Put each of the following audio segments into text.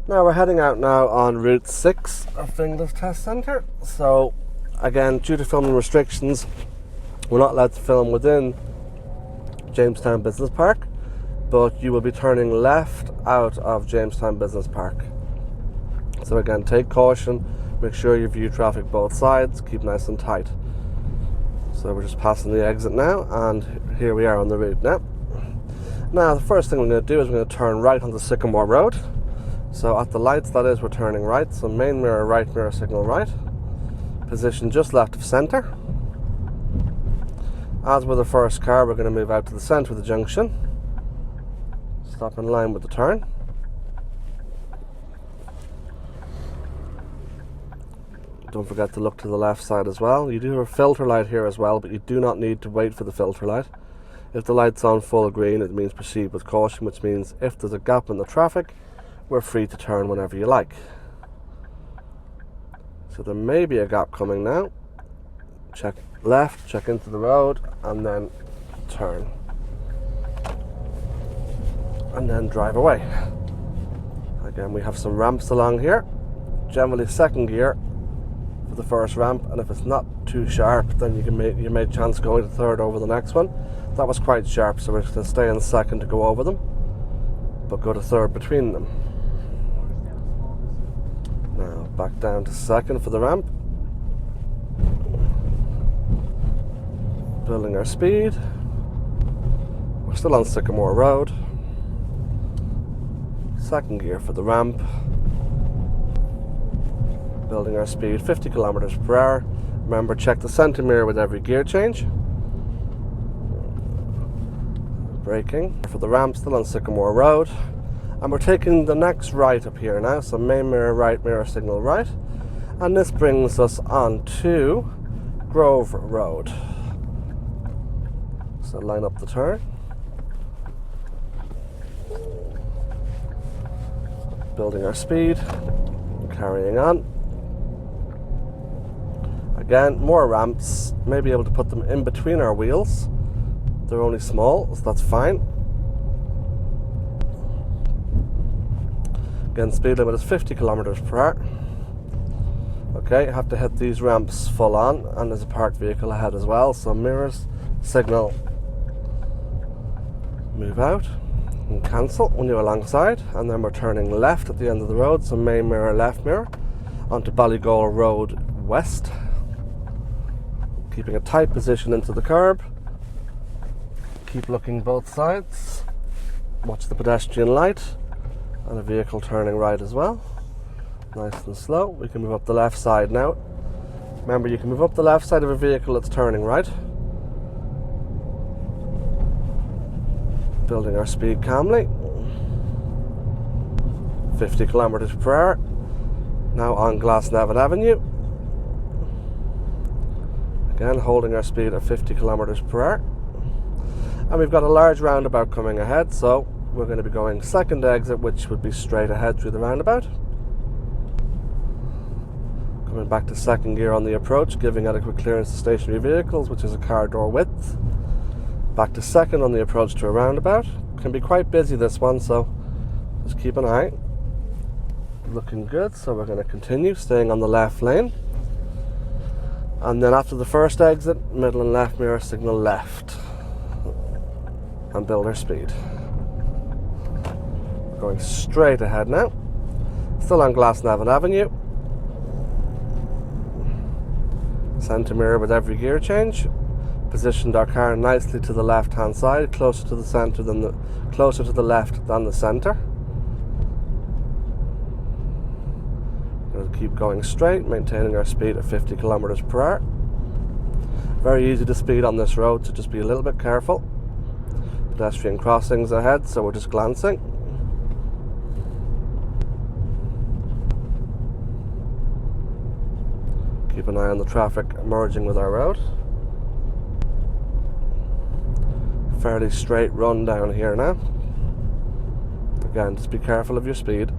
Now we're heading out now on Route 6 of Finglas Test Centre. So again, due to filming restrictions, we're not allowed to film within Jamestown Business Park, but you will be turning left out of Jamestown Business Park. So again, take caution, make sure you view traffic both sides, keep nice and tight. So we're just passing the exit now, and here we are on the route now. Now the first thing we're going to do is we're going to turn right onto Sycamore Road. So at the lights, that is, we're turning right. So main mirror right, mirror signal right. Position just left of centre. As with the first car, we're going to move out to the centre of the junction. Stop in line with the turn. Don't forget to look to the left side as well. You do have a filter light here as well, but you do not need to wait for the filter light. If the light's on full green, it means proceed with caution, which means if there's a gap in the traffic, we're free to turn whenever you like. So there may be a gap coming now. Check left, check into the road, and then turn. And then drive away. Again, we have some ramps along here. Generally second gear for the first ramp, and if it's not too sharp, then you may chance going to third over the next one. That was quite sharp, so we're going to stay in second to go over them, but go to third between them. Now back down to second for the ramp. Building our speed. We're still on Sycamore Road. Second gear for the ramp. Building our speed 50 kilometers per hour. Remember, check the centre mirror with every gear change. Braking for the ramp, still on Sycamore Road. And we're taking the next right up here now, so main mirror right, mirror signal right. And this brings us on to Grove Road. So line up the turn. Building our speed, carrying on. Again, more ramps, may be able to put them in between our wheels. They're only small, so that's fine. Again, speed limit is 50 kilometers per hour. Okay, have to hit these ramps full on, and there's a parked vehicle ahead as well, so mirrors, signal, move out and cancel when you're alongside, and then we're turning left at the end of the road, so main mirror, left mirror, onto Ballygall Road West. Keeping a tight position into the curb. Keep looking both sides. Watch the pedestrian light. And a vehicle turning right as well. Nice and slow. We can move up the left side now. Remember, you can move up the left side of a vehicle that's turning right. Building our speed calmly. 50 kilometers per hour. Now on Glasnevin Avenue. Again, holding our speed at 50 kilometers per hour. And we've got a large roundabout coming ahead, so we're going to be going second exit, which would be straight ahead through the roundabout. Coming back to second gear on the approach, giving adequate clearance to stationary vehicles, which is a car door width. Back to second on the approach to a roundabout. Can be quite busy this one, so just keep an eye. Looking good, so we're going to continue staying on the left lane. And then after the first exit, middle and left mirror signal left. And build our speed. Going straight ahead now. Still on Glasnevin Avenue. Centre mirror with every gear change. Positioned our car nicely to the left hand side, closer to the centre than closer to the left than the centre. We'll keep going straight, maintaining our speed at 50 kilometers per hour. Very easy to speed on this road, so just be a little bit careful. Pedestrian crossings ahead, so we're just glancing. Keep an eye on the traffic merging with our road. Fairly straight run down here now. Again, just be careful of your speed.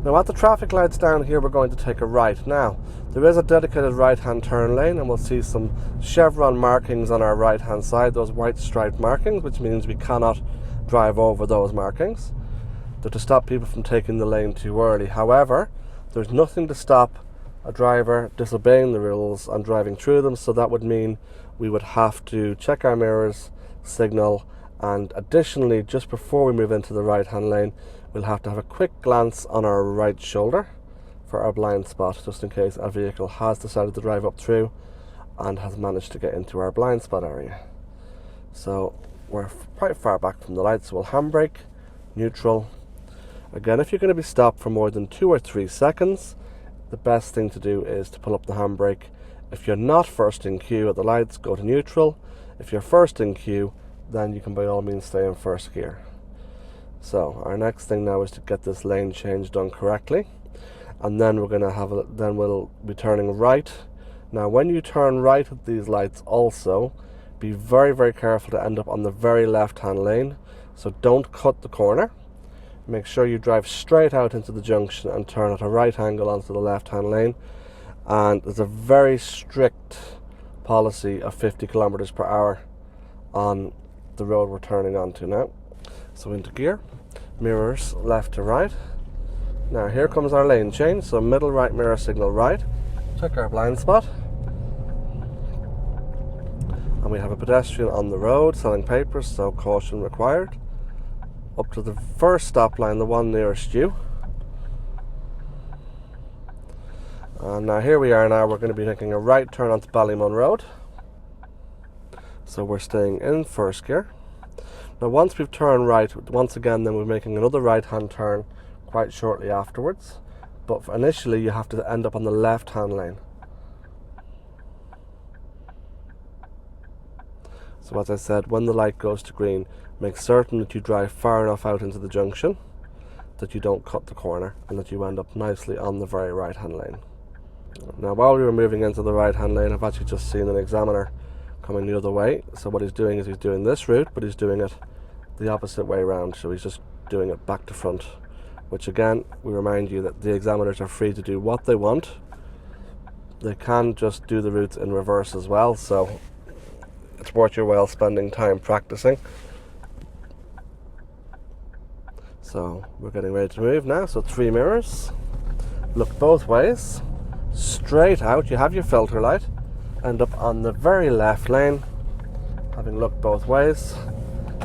Now at the traffic lights down here, we're going to take a right. Now, there is a dedicated right-hand turn lane, and we'll see some chevron markings on our right-hand side, those white striped markings, which means we cannot drive over those markings. They're to stop people from taking the lane too early. However, there's nothing to stop a driver disobeying the rules and driving through them, so that would mean we would have to check our mirrors, signal, and additionally, just before we move into the right hand lane, we'll have to have a quick glance on our right shoulder for our blind spot, just in case a vehicle has decided to drive up through and has managed to get into our blind spot area. So we're quite far back from the lights, so we'll handbrake, neutral. Again, if you're going to be stopped for more than 2 or 3 seconds, the best thing to do is to pull up the handbrake. If you're not first in queue at the lights, go to neutral. If you're first in queue, then you can by all means stay in first gear. So our next thing now is to get this lane change done correctly, and then we'll be turning right. Now when you turn right at these lights, also be very, very careful to end up on the very left hand lane. So don't cut the corner. Make sure you drive straight out into the junction and turn at a right angle onto the left hand lane. And there's a very strict policy of 50 kilometers per hour on the road we're turning onto now. So into gear, mirrors left to right. Now here comes our lane change. So middle right mirror signal right. Check our blind spot. And we have a pedestrian on the road selling papers, so caution required. Up to the first stop line, the one nearest you. And now here we are now, we're going to be taking a right turn onto Ballymun Road. So we're staying in first gear. Now once we've turned right, once again then we're making another right hand turn quite shortly afterwards. But initially you have to end up on the left hand lane. So as I said, when the light goes to green, make certain that you drive far enough out into the junction that you don't cut the corner and that you end up nicely on the very right hand lane. Now while we were moving into the right hand lane, I've actually just seen an examiner coming the other way. So what he's doing is he's doing this route, but he's doing it the opposite way around. So he's just doing it back to front, which again, we remind you that the examiners are free to do what they want. They can just do the routes in reverse as well, so it's worth your while spending time practicing. So we're getting ready to move now. So 3 mirrors, look both ways, straight out. You have your filter light, end up on the very left lane, having looked both ways,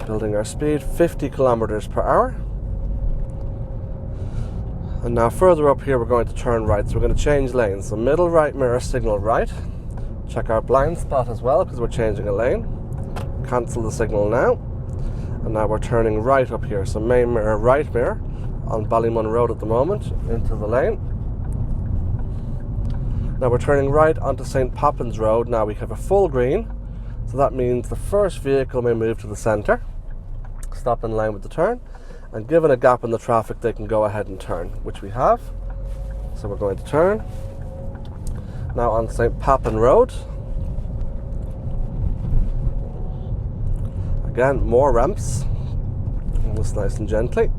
building our speed 50 kilometers per hour. And now further up here we're going to turn right, so we're going to change lanes. So middle right mirror signal right, check our blind spot as well because we're changing a lane, cancel the signal now. And now we're turning right up here, so main mirror right mirror on Ballymun Road at the moment into the lane. Now we're turning right onto St. Pappin's Road. Now we have a full green, so that means the first vehicle may move to the centre, stop in line with the turn, and given a gap in the traffic they can go ahead and turn, which we have. So we're going to turn now on St. Pappin Road. Again, more ramps, just nice and gently,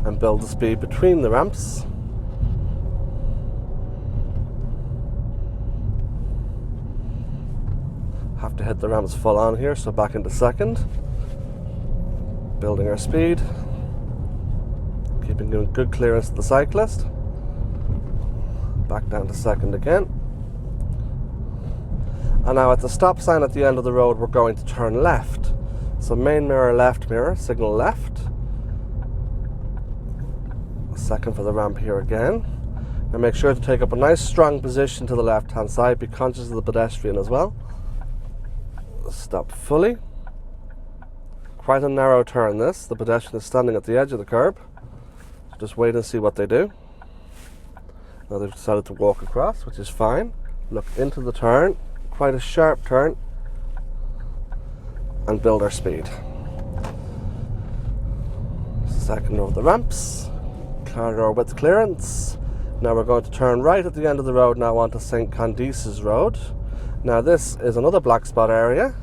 and build the speed between the ramps. Have to hit the ramps full on here, so back into second, building our speed, keeping good clearance to the cyclist, back down to second again. And now at the stop sign at the end of the road, we're going to turn left. So main mirror left mirror, signal left. A second for the ramp here again. And make sure to take up a nice strong position to the left hand side. Be conscious of the pedestrian as well. Stop fully. Quite a narrow turn this. The pedestrian is standing at the edge of the curb. So just wait and see what they do. Now they've decided to walk across, which is fine. Look into the turn. Quite a sharp turn, and build our speed. Second over the ramps, corridor width clearance. Now we're going to turn right at the end of the road now onto St. Canice's Road. Now this is another black spot area.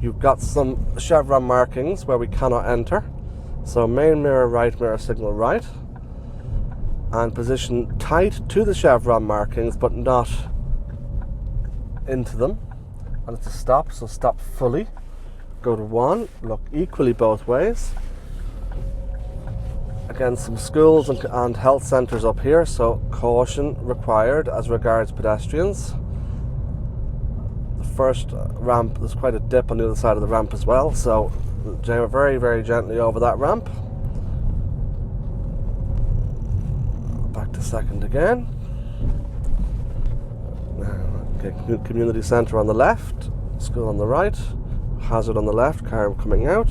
You've got some chevron markings where we cannot enter. So main mirror right mirror signal right, and position tight to the chevron markings but not into them, and it's a stop, so stop fully, go to 1, look equally both ways, Again, some schools and health centres up here, so caution required as regards pedestrians. The first ramp, there's quite a dip on the other side of the ramp as well, so very, very gently over that ramp. Back to second again. Okay, community centre on the left, school on the right, hazard on the left, car coming out.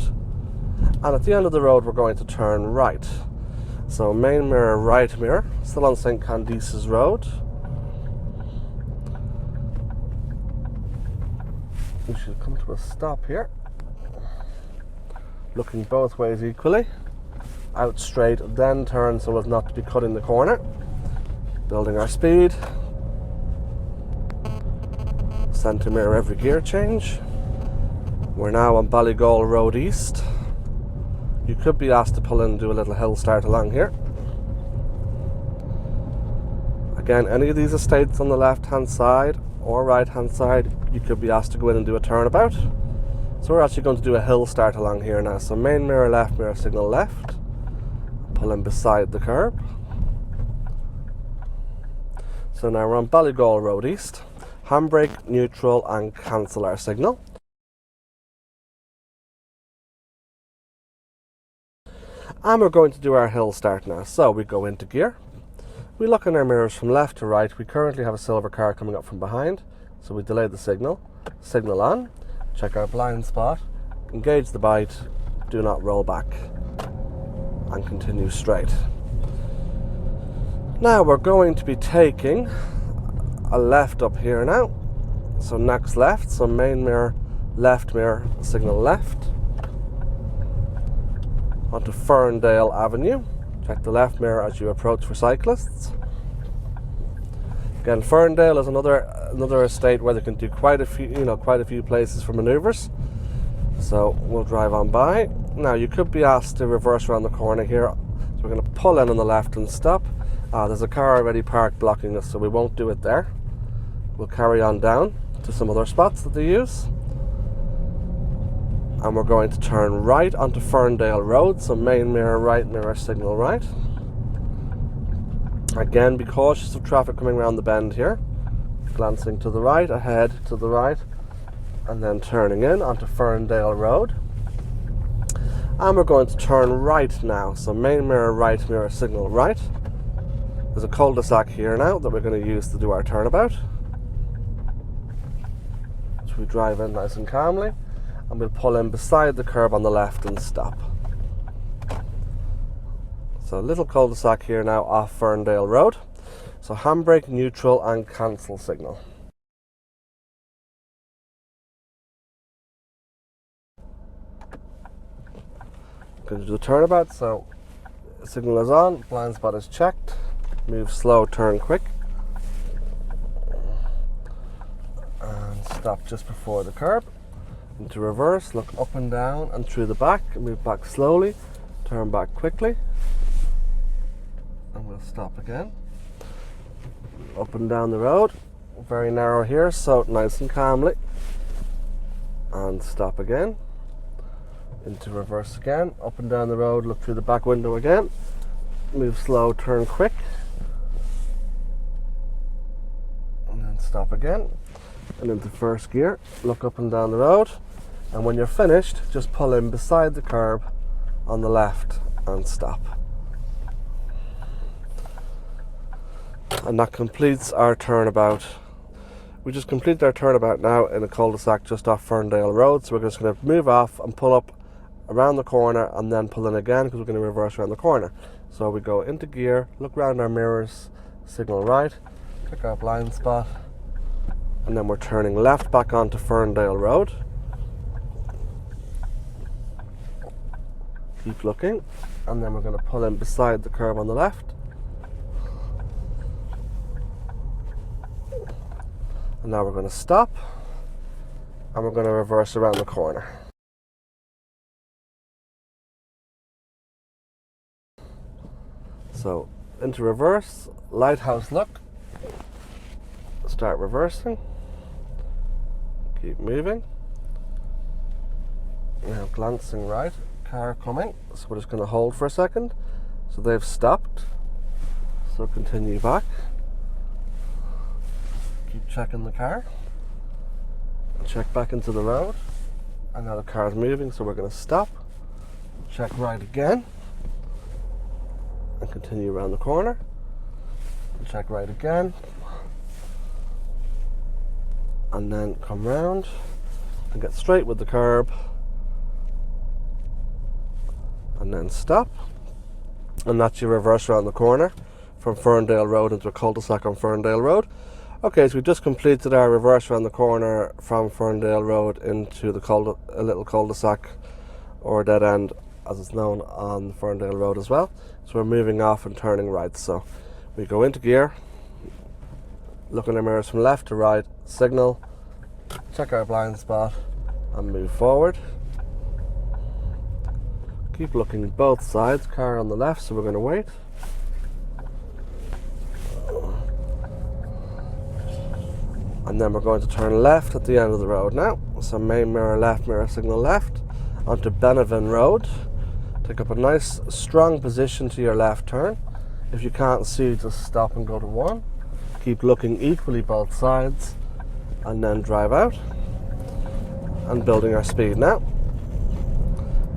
And at the end of the road we're going to turn right. So main mirror, right mirror, still on St. Candice's Road. We should come to a stop here. Looking both ways equally. Out straight, then turn so as not to be cutting the corner. Building our speed. Centre mirror every gear change. We're now on Ballygall Road East. You could be asked to pull in and do a little hill start along here. Again, any of these estates on the left hand side or right hand side, you could be asked to go in and do a turnabout. So we're actually going to do a hill start along here now. So main mirror, left mirror, signal left. Pull in beside the curb. So now we're on Ballygall Road East. Handbrake, neutral and cancel our signal. And we're going to do our hill start now. So we go into gear. We look in our mirrors from left to right. We currently have a silver car coming up from behind. So we delay the signal. Signal on. Check our blind spot. Engage the bite. Do not roll back. And continue straight. Now we're going to be taking a left up here now. So next left. So main mirror, left mirror, signal left. Onto Ferndale Avenue. Check the left mirror as you approach for cyclists. Again, Ferndale is another estate where they can do quite a few places for manoeuvres. So we'll drive on by. Now you could be asked to reverse around the corner here. So we're going to pull in on the left and stop. There's a car already parked blocking us, so we won't do it there. We'll carry on down to some other spots that they use. And we're going to turn right onto Ferndale Road, so main mirror, right mirror, signal right. Again, be cautious of traffic coming around the bend here. Glancing to the right, ahead to the right, and then turning in onto Ferndale Road. And we're going to turn right now, so main mirror, right mirror, signal right. There's a cul-de-sac here now that we're going to use to do our turnabout. So we drive in nice and calmly. And we'll pull in beside the curb on the left and stop. So a little cul-de-sac here now off Ferndale Road. So handbrake, neutral and cancel signal. Going to do the turnabout, so signal is on, blind spot is checked, move slow, turn quick. And stop just before the curb. Into reverse, look up and down and through the back, move back slowly, turn back quickly, and we'll stop again. Up and down the road, very narrow here, so nice and calmly, and stop again. Into reverse again, up and down the road, look through the back window again, move slow, turn quick, and then stop again. And into first gear, look up and down the road, and when you're finished, just pull in beside the curb on the left and stop. And that completes our turnabout. We just completed our turnabout now in a cul-de-sac just off Ferndale Road, so we're just going to move off and pull up around the corner and then pull in again because we're going to reverse around the corner. So we go into gear, look around our mirrors, signal right, check our blind spot, and then we're turning left back onto Ferndale Road. Keep looking, and then we're going to pull in beside the curb on the left. And now we're going to stop, and we're going to reverse around the corner. So into reverse, lighthouse look, start reversing. Keep moving. Now glancing right, car coming, so we're just going to hold for a second. So they've stopped. So continue back. Keep checking the car. Check back into the road. And now the car's moving, so we're going to stop. Check right again. And continue around the corner. And check right again. And then come round and get straight with the curb. And then stop. And that's your reverse around the corner from Ferndale Road into a cul-de-sac on Ferndale Road. Okay, so we just completed our reverse around the corner from Ferndale Road into the a little cul-de-sac, or dead end as it's known on Ferndale Road as well. So we're moving off and turning right. So we go into gear, look in our mirrors from left to right, signal, check our blind spot and move forward. Keep looking both sides, car on the left, so we're going to wait. And then we're going to turn left at the end of the road now. So main mirror left, mirror signal left, onto Beneavin Road. Take up a nice strong position to your left turn. If you can't see, just stop and go to 1. Keep looking equally both sides and then drive out. And building our speed now.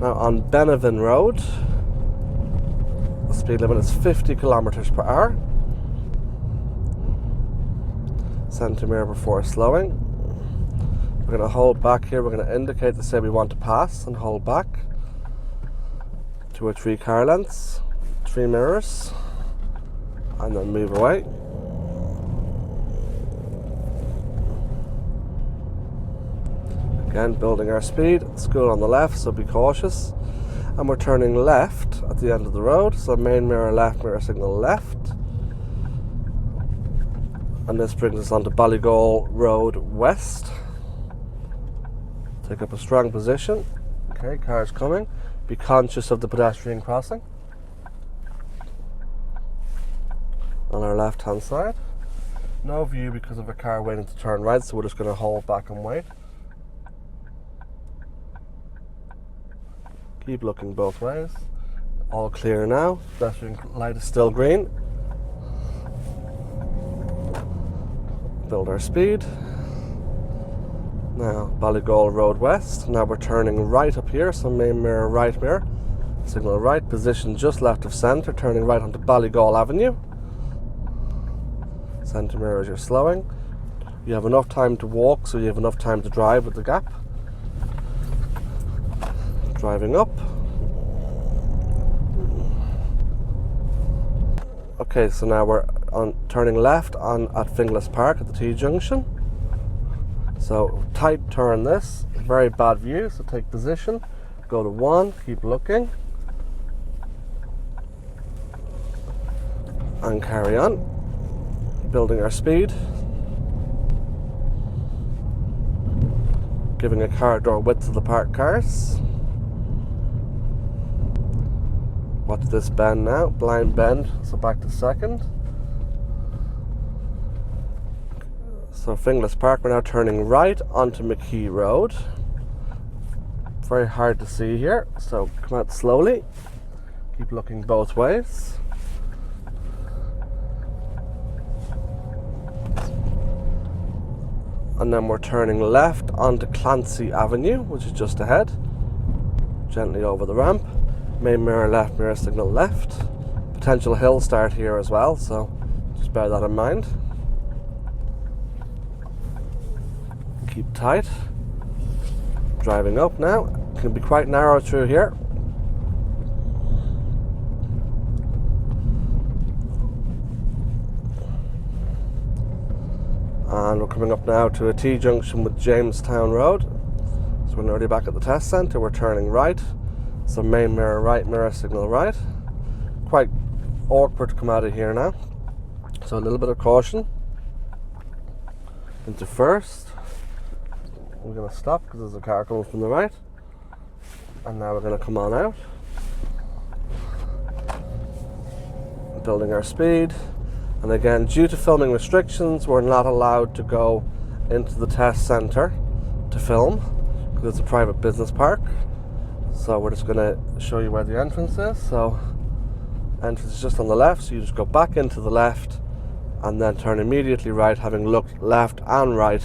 Now on Beneavin Road, the speed limit is 50 kilometers per hour. Centre mirror before slowing. We're going to hold back here. We're going to indicate to say we want to pass and hold back. 2 or 3 car lengths, 3 mirrors, and then move away. Again, building our speed. School on the left, so be cautious. And we're turning left at the end of the road. So main mirror left, mirror signal left. And this brings us onto Ballygall Road West. Take up a strong position. Okay, cars coming. Be conscious of the pedestrian crossing. On our left hand side. No view because of a car waiting to turn right, so we're just going to hold back and wait. Keep looking both ways. All clear now. Pedestrian light is still green. Build our speed. Now Ballygall Road West. Now we're turning right up here, so main mirror right mirror. Signal right, position just left of centre, turning right onto Ballygall Avenue. Centre mirror as you're slowing. You have enough time to walk, so you have enough time to drive with the gap. Driving up. Okay, so now we're on turning left at Finglas Park at the T-junction. So tight turn this, very bad view, so take position, go to 1, keep looking, and carry on, building our speed, giving a car door width to the parked cars. Watch this bend now, blind bend, so back to second. So Finglas Park, we're now turning right onto McKee Road. Very hard to see here, so come out slowly. Keep looking both ways. And then we're turning left onto Clancy Avenue, which is just ahead. Gently over the ramp. Main mirror left, mirror signal left. Potential hill start here as well, so just bear that in mind. Keep tight. Driving up now. It can be quite narrow through here. And we're coming up now to a T-junction with Jamestown Road. So we're nearly back at the test centre. We're turning right. So main mirror right, mirror signal right. Quite awkward to come out of here now. So a little bit of caution. Into first. We're going to stop because there's a car coming from the right. And now we're going to come on out. Building our speed. And again, due to filming restrictions, we're not allowed to go into the test centre to film because it's a private business park. So we're just going to show you where the entrance is. So Entrance is just on the left, so you just go back into the left and then turn immediately right, having looked left and right,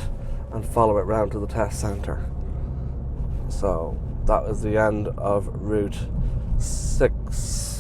and follow it round to the test centre. So that is the end of Route 6.